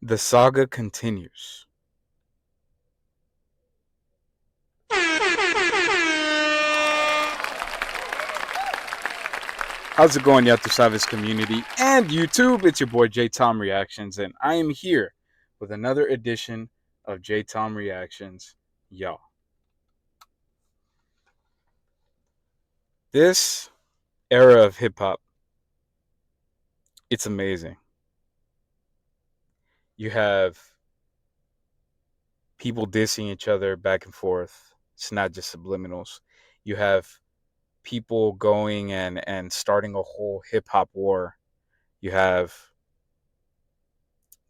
The saga continues. How's it going, Yato Savas community and YouTube? It's your boy J Tom Reactions, and I am here with another edition of J Tom Reactions. Y'all, this era of hip hop, it's amazing. You have people dissing each other back and forth. It's not just subliminals. You have people going and starting a whole hip hop war. You have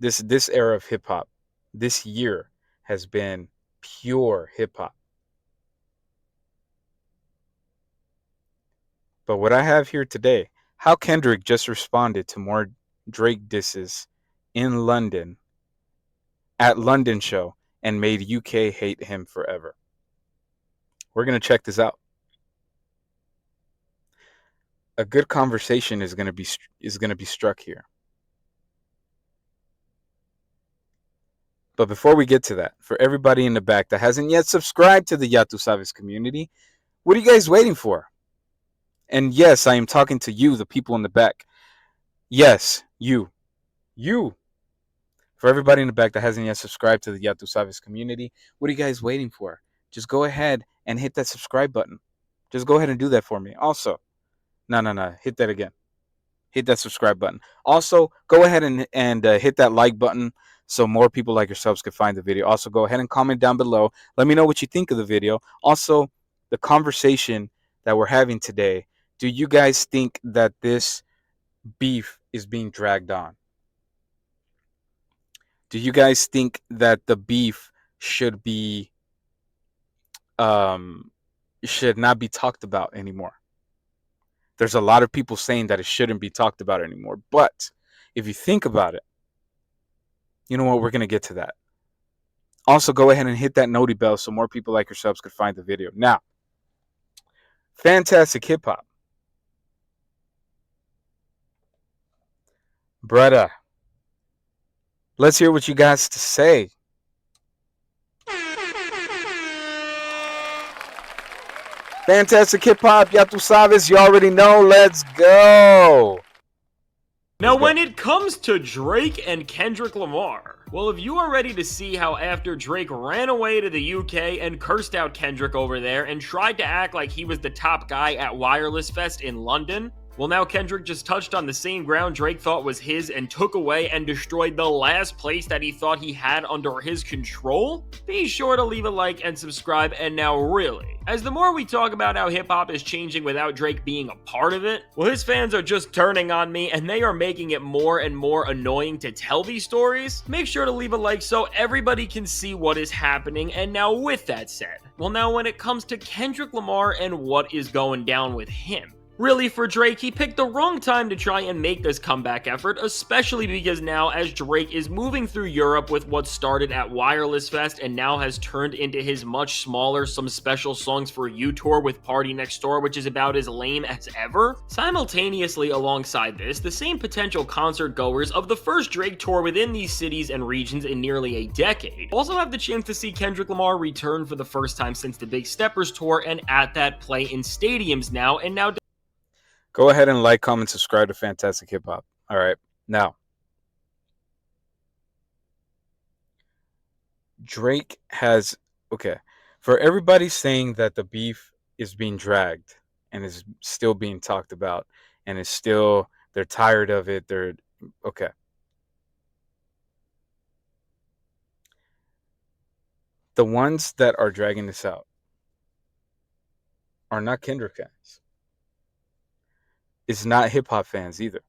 this era of hip hop. This year has been pure hip hop. But what I have here today, how Kendrick just responded to more Drake disses in London at London show and made UK hate him forever. We're going to check this out. A good conversation is going to be struck here. But before we get to that, for everybody in the back that hasn't yet subscribed to the Yato Savas community, what are you guys waiting for? And yes, I am talking to you, the people in the back. Yes, you. You. For everybody in the back that hasn't yet subscribed to the Yato Savas community, what are you guys waiting for? Just go ahead and hit that subscribe button. Just go ahead and do that for me. Also, no. Hit that again. Hit that subscribe button. Also, go ahead and hit that like button so more people like yourselves can find the video. Also, go ahead and comment down below. Let me know what you think of the video. Also, the conversation that we're having today. Do you guys think that this beef is being dragged on? Do you guys think that the beef should be should not be talked about anymore? There's a lot of people saying that it shouldn't be talked about anymore. But if you think about it, you know what? We're going to get to that. Also, go ahead and hit that noti bell so more people like yourselves could find the video. Now, fantastic hip hop. Brother, let's hear what you guys to say. Fantastic hip hop, Yato Savas, you already know. Let's go. Now, when it comes to Drake and Kendrick Lamar, well, if you are ready to see how after Drake ran away to the UK and cursed out Kendrick over there and tried to act like he was the top guy at Wireless Fest in London, well, now Kendrick just touched on the same ground Drake thought was his and took away and destroyed the last place that he thought he had under his control? Be sure to leave a like and subscribe. And now really, as the more we talk about how hip-hop is changing without Drake being a part of it, well, his fans are just turning on me and they are making it more and more annoying to tell these stories. Make sure to leave a like so everybody can see what is happening. And now with that said, well, now when it comes to Kendrick Lamar and what is going down with him, really, for Drake, he picked the wrong time to try and make this comeback effort, especially because now as Drake is moving through Europe with what started at Wireless Fest and now has turned into his much smaller Some Special Songs for You tour with Party Next Door, which is about as lame as ever. Simultaneously alongside this, the same potential concert goers of the first Drake tour within these cities and regions in nearly a decade also have the chance to see Kendrick Lamar return for the first time since the Big Steppers tour, and at that play in stadiums now, and now go ahead and like, comment, subscribe to Fantastic Hip Hop. All right. Now, Drake has, okay, for everybody saying that the beef is being dragged and is still being talked about and is still, they're tired of it. They're, okay. The ones that are dragging this out are not Kendrick fans. It's not hip hop fans either.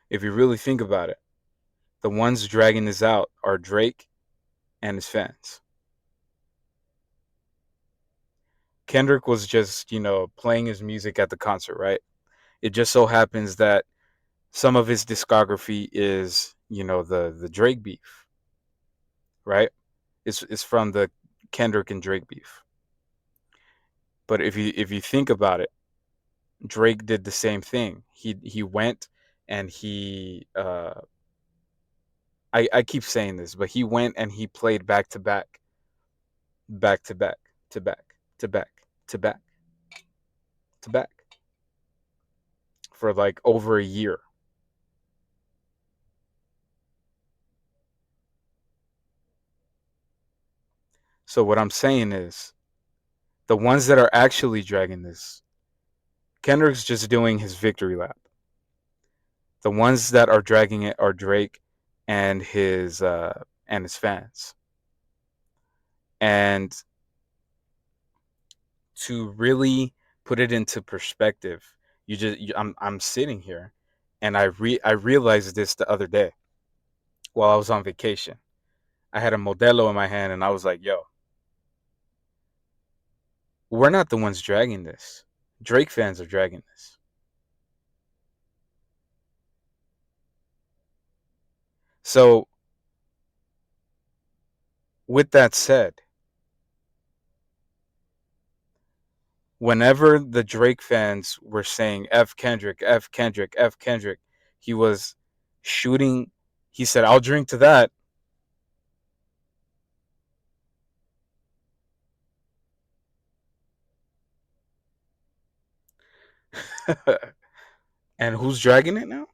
If you really think about it, the ones dragging this out are Drake and his fans. Kendrick was just, playing his music at the concert, right? It just so happens that some of his discography is, the Drake beef, right? It's from the Kendrick and Drake beef. But if you think about it, Drake did the same thing. He went and he I keep saying this, but he went and he played back to back, back to back, to back, to back, to back, to back for like over a year. So what I'm saying is the ones that are actually dragging this, Kendrick's just doing his victory lap. The ones that are dragging it are Drake and his fans. And to really put it into perspective, I'm sitting here, and I realized this the other day while I was on vacation. I had a Modelo in my hand, and I was like, "Yo, we're not the ones dragging this. Drake fans are dragging this." So, with that said, whenever the Drake fans were saying F Kendrick, F Kendrick, F Kendrick, he was shooting. He said, "I'll drink to that." And who's dragging it now?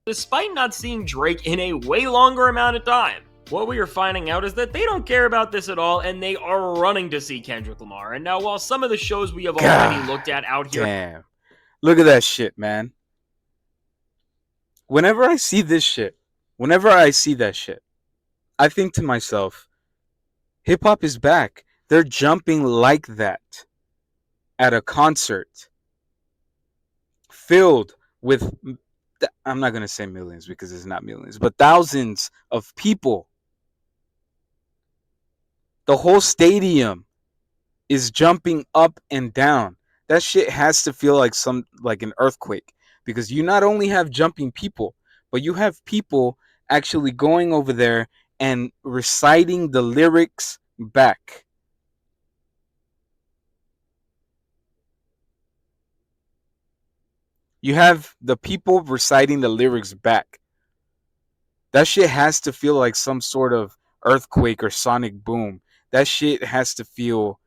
Despite not seeing Drake in a way longer amount of time, what we are finding out is that they don't care about this at all, and they are running to see Kendrick Lamar. And now, while some of the shows we have already looked at out here... Damn. Look at that shit, man. Whenever I see this shit, whenever I see that shit, I think to myself, hip hop is back. They're jumping like that at a concert filled with, I'm not going to say millions because it's not millions, but thousands of people. The whole stadium is jumping up and down. That shit has to feel like an earthquake, because you not only have jumping people, but you have people actually going over there and reciting the lyrics back. You have the people reciting the lyrics back. That shit has to feel like some sort of earthquake or sonic boom. That shit has to feel,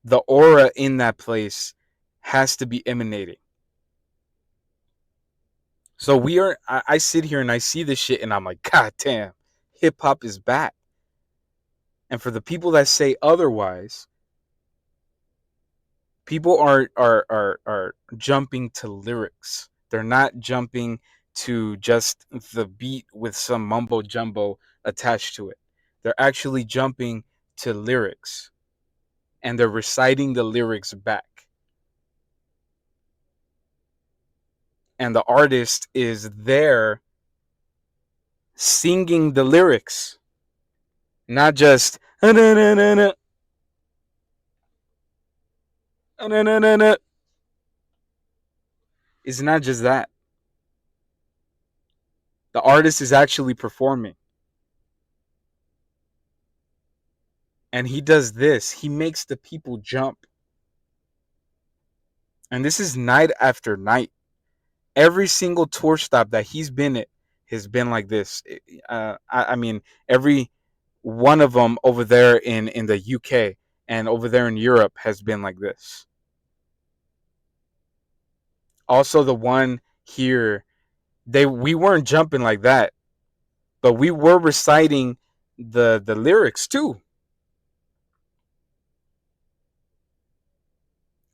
the aura in that place has to be emanating. So I sit here and I see this shit and I'm like, God damn, hip hop is back. And for the people that say otherwise, people are jumping to lyrics. They're not jumping to just the beat with some mumbo jumbo attached to it. They're actually jumping to lyrics, and they're reciting the lyrics back. And the artist is there singing the lyrics, not just it's not just that. The artist is actually performing. And he does this. He makes the people jump. And this is night after night. Every single tour stop that he's been at has been like this. I mean, every one of them over there in the UK and over there in Europe has been like this. Also, the one here, we weren't jumping like that, but we were reciting the lyrics too.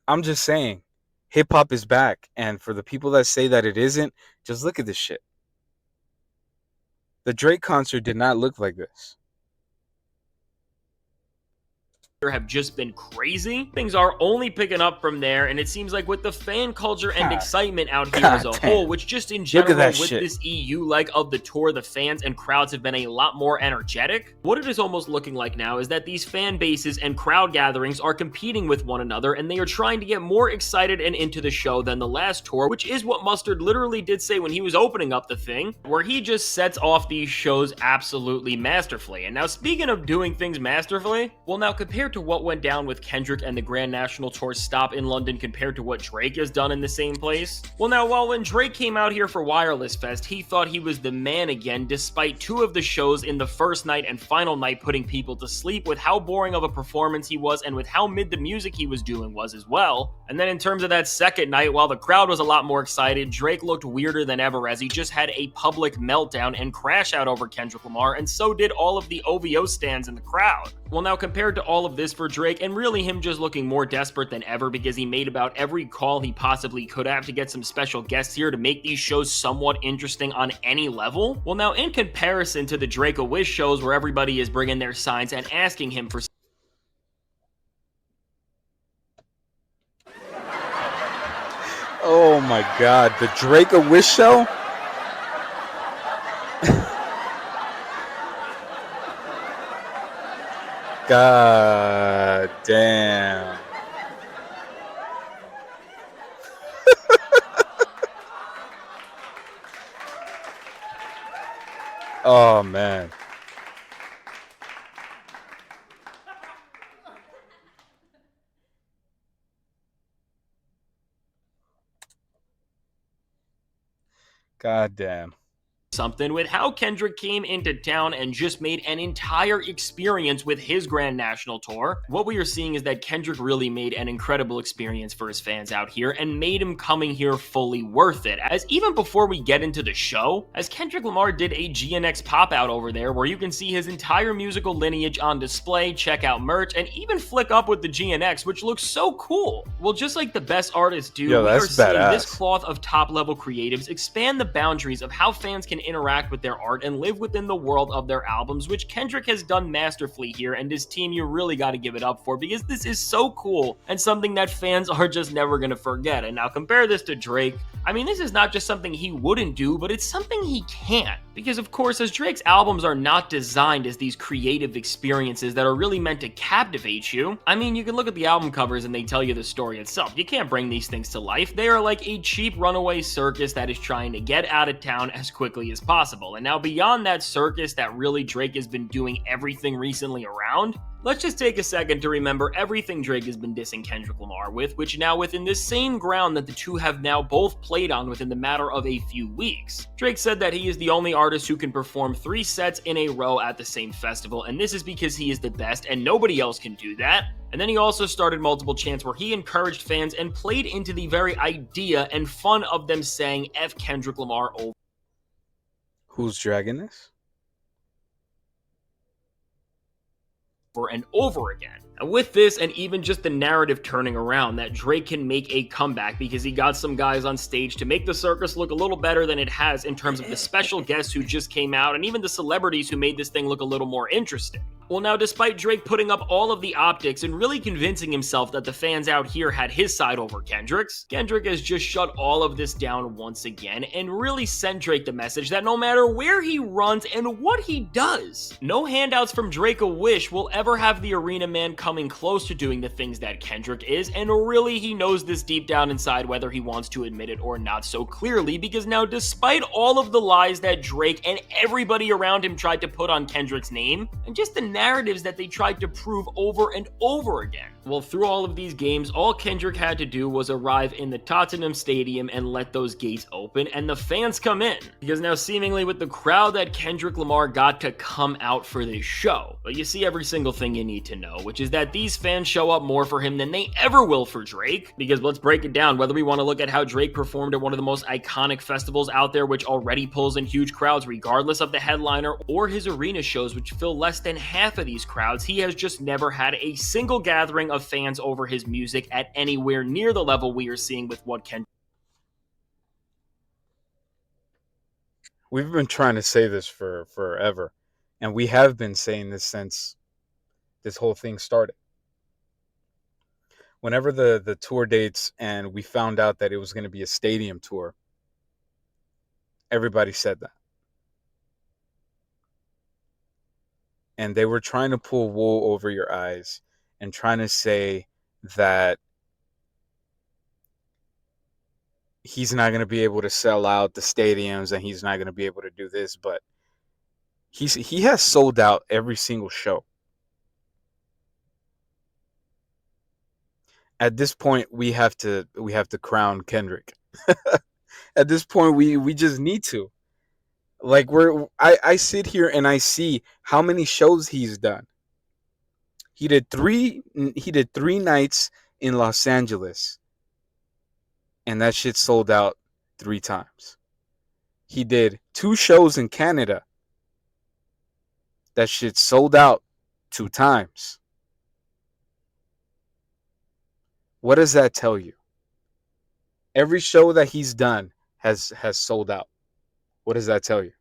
I'm just saying, hip hop is back, and for the people that say that it isn't, just look at this shit. The Drake concert did not look like this. Have just been crazy. Things are only picking up from there, and it seems like with the fan culture and excitement out here as a whole, which just in general with this EU leg of the tour, the fans and crowds have been a lot more energetic. What it is almost looking like now is that these fan bases and crowd gatherings are competing with one another, and they are trying to get more excited and into the show than the last tour, which is what Mustard literally did say when he was opening up the thing, where he just sets off these shows absolutely masterfully. And now, speaking of doing things masterfully, well, now compared compared to what went down with Kendrick and the Grand National Tour stop in London compared to what Drake has done in the same place? Well, now, while when Drake came out here for Wireless Fest, he thought he was the man again, despite two of the shows in the first night and final night putting people to sleep with how boring of a performance he was and with how mid the music he was doing was as well. And then in terms of that second night, while the crowd was a lot more excited, Drake looked weirder than ever as he just had a public meltdown and crash out over Kendrick Lamar, and so did all of the OVO stands in the crowd. Well, now, compared to all of this for Drake, and really him just looking more desperate than ever because he made about every call he possibly could have to get some special guests here to make these shows somewhat interesting on any level, well, now, in comparison to the Drake-A-Wish shows where everybody is bringing their signs and asking him for Oh my God, the Drake-A-Wish show? God damn. Oh man. God damn. something with how Kendrick came into town and just made an entire experience with his Grand National Tour. What we are seeing is that Kendrick really made an incredible experience for his fans out here and made him coming here fully worth it. As even before we get into the show, as Kendrick Lamar did a GNX pop out over there where you can see his entire musical lineage on display, check out merch, and even flick up with the GNX, which looks so cool. Well, just like the best artists do, Yo, we are that's seeing badass. this cloth of top-level creatives expand the boundaries of how fans can interact with their art and live within the world of their albums, which Kendrick has done masterfully here, and his team, you really got to give it up for, because this is so cool and something that fans are just never going to forget. And now compare this to Drake. I mean, this is not just something he wouldn't do, but it's something he can't. Because of course, as Drake's albums are not designed as these creative experiences that are really meant to captivate you, I mean, you can look at the album covers and they tell you the story itself. You can't bring these things to life. They are like a cheap runaway circus that is trying to get out of town as quickly as possible. And now beyond that circus that really Drake has been doing everything recently around, let's just take a second to remember everything Drake has been dissing Kendrick Lamar with, which now within this same ground that the two have now both played on within the matter of a few weeks. Drake said that he is the only artist who can perform 3 sets in a row at the same festival, and this is because he is the best and nobody else can do that. And then he also started multiple chants where he encouraged fans and played into the very idea and fun of them saying F Kendrick Lamar over. Who's dragging this? And over again. And with this, and even just the narrative turning around, that Drake can make a comeback because he got some guys on stage to make the circus look a little better than it has in terms of the special guests who just came out and even the celebrities who made this thing look a little more interesting. Well, now, despite Drake putting up all of the optics and really convincing himself that the fans out here had his side over Kendrick's, Kendrick has just shut all of this down once again and really sent Drake the message that no matter where he runs and what he does, no handouts from Drake-A-Wish will ever have the arena man coming close to doing the things that Kendrick is, and really he knows this deep down inside whether he wants to admit it or not so clearly, because now despite all of the lies that Drake and everybody around him tried to put on Kendrick's name, and just the narratives that they tried to prove over and over again, well, through all of these games, all Kendrick had to do was arrive in the Tottenham Stadium and let those gates open, and the fans come in. Because now, seemingly with the crowd that Kendrick Lamar got to come out for this show, but you see every single thing you need to know, which is that these fans show up more for him than they ever will for Drake. Because let's break it down, whether we want to look at how Drake performed at one of the most iconic festivals out there, which already pulls in huge crowds regardless of the headliner, or his arena shows, which fill less than half of these crowds, he has just never had a single gathering of fans over his music at anywhere near the level we are seeing with what Kendrick. We've been trying to say this for forever, and we have been saying this since this whole thing started. Whenever the tour dates and we found out that it was going to be a stadium tour, everybody said that. And they were trying to pull wool over your eyes and trying to say that he's not going to be able to sell out the stadiums and he's not going to be able to do this, but he has sold out every single show. At this point, we have to crown Kendrick. At this point, we just need to. Like I sit here and I see how many shows he's done. He did three nights in Los Angeles, and that shit sold out 3 times. He did 2 shows in Canada. That shit sold out 2 times. What does that tell you? Every show that he's done has sold out. What does that tell you?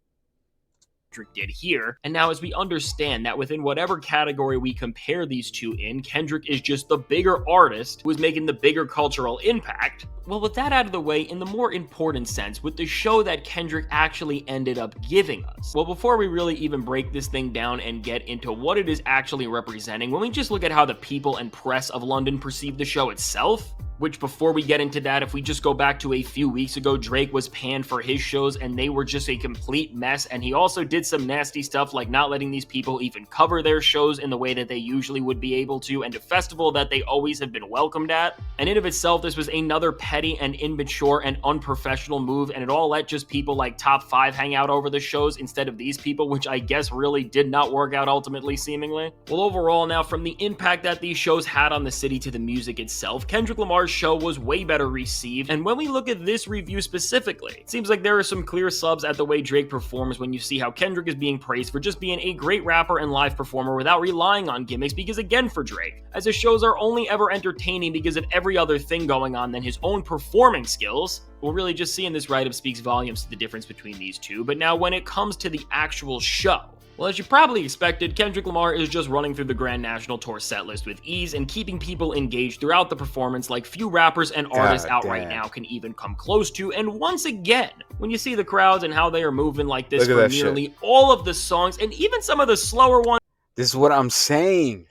Kendrick did here. And now, as we understand that within whatever category we compare these two in, Kendrick is just the bigger artist who is making the bigger cultural impact. Well, with that out of the way, in the more important sense, with the show that Kendrick actually ended up giving us. Well, before we really even break this thing down and get into what it is actually representing, when we just look at how the people and press of London perceive the show itself, which, before we get into that, if we just go back to a few weeks ago, Drake was panned for his shows and they were just a complete mess. And he also did some nasty stuff like not letting these people even cover their shows in the way that they usually would be able to, and a festival that they always have been welcomed at. And in of itself, this was another petty and immature and unprofessional move, and it all let just people like Top 5 hang out over the shows instead of these people, which I guess really did not work out ultimately, seemingly. Well, overall now, from the impact that these shows had on the city to the music itself, Kendrick Lamar's show was way better received. And when we look at this review specifically, it seems like there are some clear subs at the way Drake performs when you see how Kendrick is being praised for just being a great rapper and live performer without relying on gimmicks, because again, for Drake, as his shows are only ever entertaining because of every other thing going on than his own performing skills. Well, really, just seeing this write-up speaks volumes to the difference between these two. But now, when it comes to the actual show, well, as you probably expected, Kendrick Lamar is just running through the Grand National Tour setlist with ease and keeping people engaged throughout the performance like few rappers and artists out right now can even come close to. And once again, when you see the crowds and how they are moving like this for nearly all of the songs and even some of the slower ones. This is what I'm saying.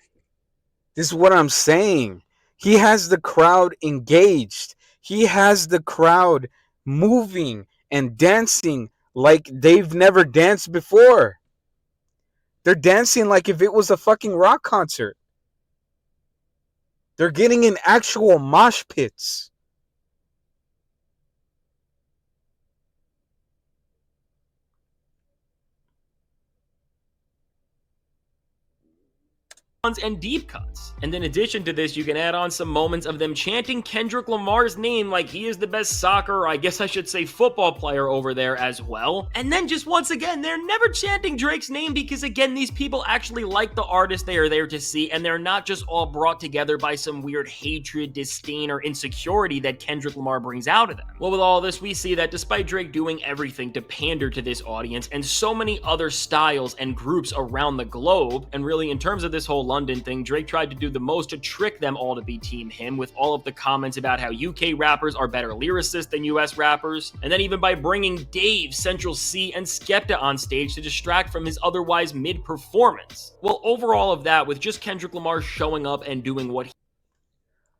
He has the crowd engaged. He has the crowd moving and dancing like they've never danced before. They're dancing like if it was a fucking rock concert. They're getting in actual mosh pits. And deep cuts. And in addition to this, you can add on some moments of them chanting Kendrick Lamar's name like he is the best soccer, or I guess I should say football player over there as well. And then just once again, they're never chanting Drake's name because again, these people actually like the artist they are there to see, and they're not just all brought together by some weird hatred, disdain, or insecurity that Kendrick Lamar brings out of them. Well, with all this, we see that despite Drake doing everything to pander to this audience and so many other styles and groups around the globe, and really in terms of this whole London thing, Drake tried to do the most to trick them all to be team him with all of the comments about how UK rappers are better lyricists than US rappers, and then even by bringing Dave, Central C, and Skepta on stage to distract from his otherwise mid-performance. Well, overall of that, with just Kendrick Lamar showing up and doing what he...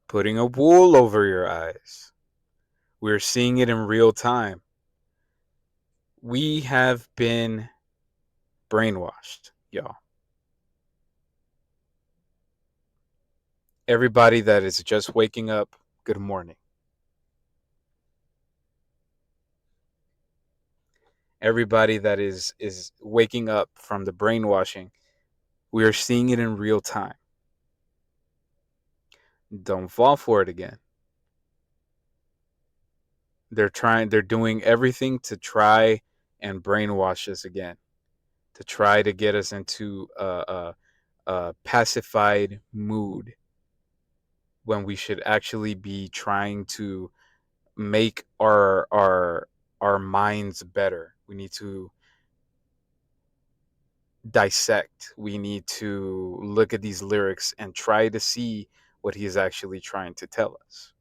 Putting a wool over your eyes. We're seeing it in real time. We have been brainwashed, y'all. Everybody that is just waking up, good morning. Everybody that is waking up from the brainwashing, we are seeing it in real time. Don't fall for it again. They're doing everything to try and brainwash us again, to try to get us into a pacified mood, when we should actually be trying to make our minds better. We need to dissect. We need to look at these lyrics and try to see what he is actually trying to tell us.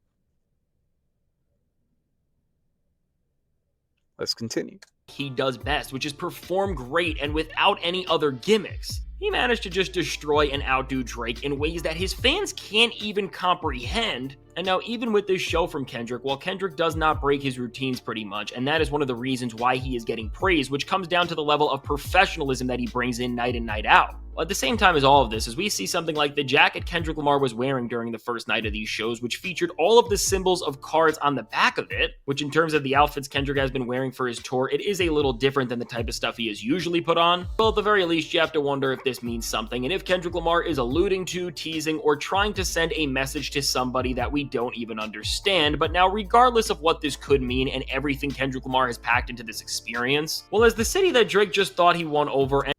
Let's continue. He does best, which is perform great and without any other gimmicks. he managed to just destroy and outdo Drake in ways that his fans can't even comprehend. And now, even with this show from Kendrick, while Kendrick does not break his routines pretty much, and that is one of the reasons why he is getting praise, which comes down to the level of professionalism that he brings in night and night out. At the same time as all of this, as we see something like the jacket Kendrick Lamar was wearing during the first night of these shows, which featured all of the symbols of cards on the back of it, which in terms of the outfits Kendrick has been wearing for his tour, it is a little different than the type of stuff he has usually put on. Well, at the very least, you have to wonder if this means something, and if Kendrick Lamar is alluding to, teasing, or trying to send a message to somebody that we don't even understand. But now, regardless of what this could mean and everything Kendrick Lamar has packed into this experience, well, as the city that Drake just thought he won over, and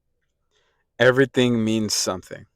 Everything means something.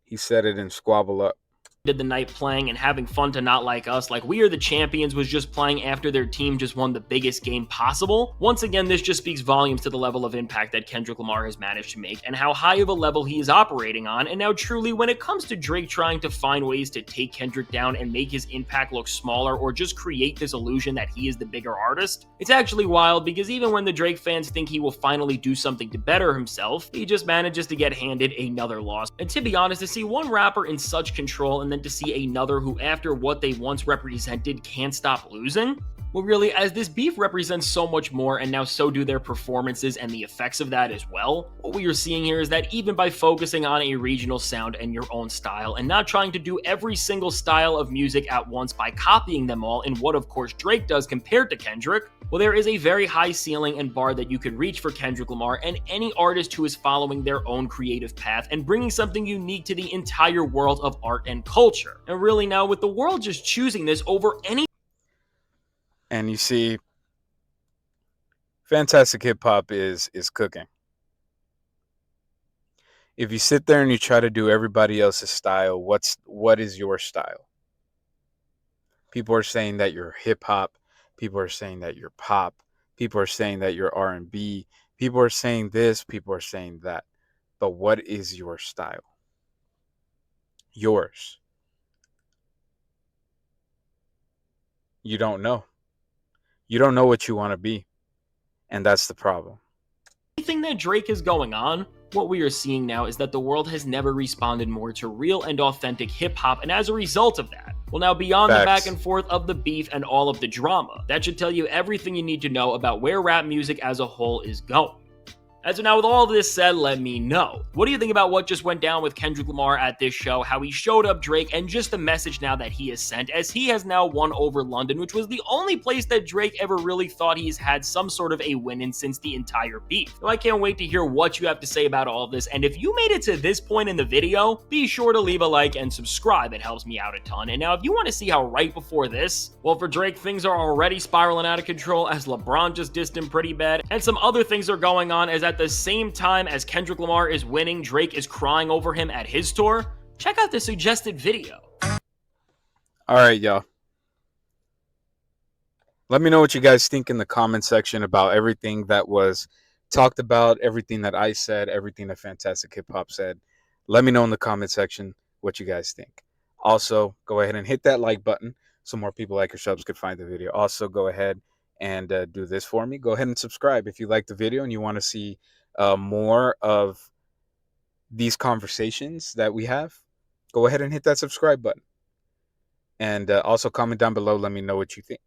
He said it in Squabble Up. did the night playing and having fun to Not Like Us, like We Are the Champions was just playing after their team just won the biggest game possible. Once again, this just speaks volumes to the level of impact that Kendrick Lamar has managed to make and how high of a level he is operating on. And now truly, when it comes to Drake trying to find ways to take Kendrick down and make his impact look smaller or just create this illusion that he is the bigger artist, it's actually wild because even when the Drake fans think he will finally do something to better himself, he just manages to get handed another loss. And to be honest, to see one rapper in such control and then to see another who, after what they once represented, can't stop losing? Well, really, as this beef represents so much more, and now so do their performances and the effects of that as well, what we are seeing here is that even by focusing on a regional sound and your own style, and not trying to do every single style of music at once by copying them all in what, of course, Drake does compared to Kendrick, well, there is a very high ceiling and bar that you can reach for Kendrick Lamar and any artist who is following their own creative path and bringing something unique to the entire world of art and culture. And really now, with the world just choosing this over any. And you see, fantastic hip hop is cooking. If you sit there and you try to do everybody else's style, what is your style? People are saying that you're hip hop. People are saying that you're pop. People are saying that you're R&B. People are saying this. People are saying that. But what is your style? Yours. You don't know. You don't know what you want to be. And that's the problem. Anything that Drake is going on, what we are seeing now is that the world has never responded more to real and authentic hip hop, and as a result of that, well, now beyond the back and forth of the beef and all of the drama, that should tell you everything you need to know about where rap music as a whole is going. And so now with all of this said, let me know. What do you think about what just went down with Kendrick Lamar at this show, how he showed up Drake, and just the message now that he has sent, as he has now won over London, which was the only place that Drake ever really thought he's had some sort of a win in since the entire beef. So I can't wait to hear what you have to say about all of this, and if you made it to this point in the video, be sure to leave a like and subscribe. It helps me out a ton. And now if you want to see how right before this, well, for Drake, things are already spiraling out of control as LeBron just dissed him pretty bad, and some other things are going on as at the same time as Kendrick Lamar is winning, Drake is crying over him at his tour. Check out the suggested video. All right, y'all. Let me know what you guys think in the comment section about everything that was talked about, everything that I said, everything that Fantastic Hip Hop said. Let me know in the comment section what you guys think. Also, go ahead and hit that like button so more people like yourselves could find the video. Also, go ahead and do this for me. Go ahead and subscribe if you like the video and you want to see more of these conversations that we have. Go ahead and hit that subscribe button. And also comment down below. Let me know what you think.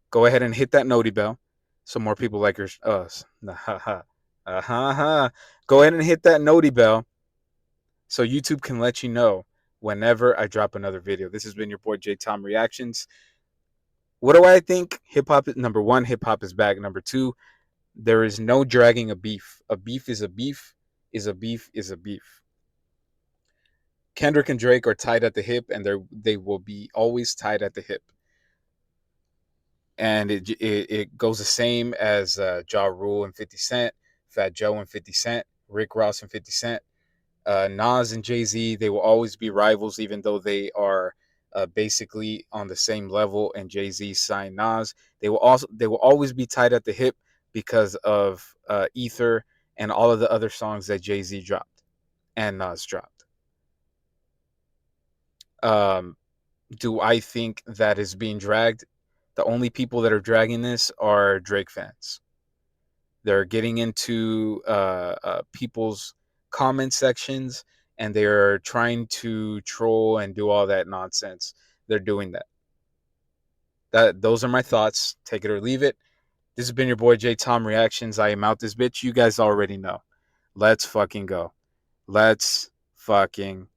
Go ahead and hit that noti bell so more people like us. Go ahead and hit that noti bell so YouTube can let you know whenever I drop another video. This has been your boy J Tom Reactions. What do I think? Hip hop is number one. Hip hop is back. Number two, there is no dragging a beef. A beef is a beef. Is a beef is a beef. Kendrick and Drake are tied at the hip, and they will be always tied at the hip. And it goes the same as Ja Rule and 50 Cent, Fat Joe and 50 Cent, Rick Ross and 50 Cent, Nas and Jay-Z. They will always be rivals, even though they are basically on the same level. And Jay-Z signed Nas. They will always be tied at the hip because of Ether and all of the other songs that Jay-Z dropped and Nas dropped. Do I think that is being dragged? The only people that are dragging this are Drake fans. They're getting into people's comment sections, and they're trying to troll and do all that nonsense. They're doing that. Those are my thoughts. Take it or leave it. This has been your boy J Tom Reactions. I am out this bitch. You guys already know. Let's fucking go. Let's fucking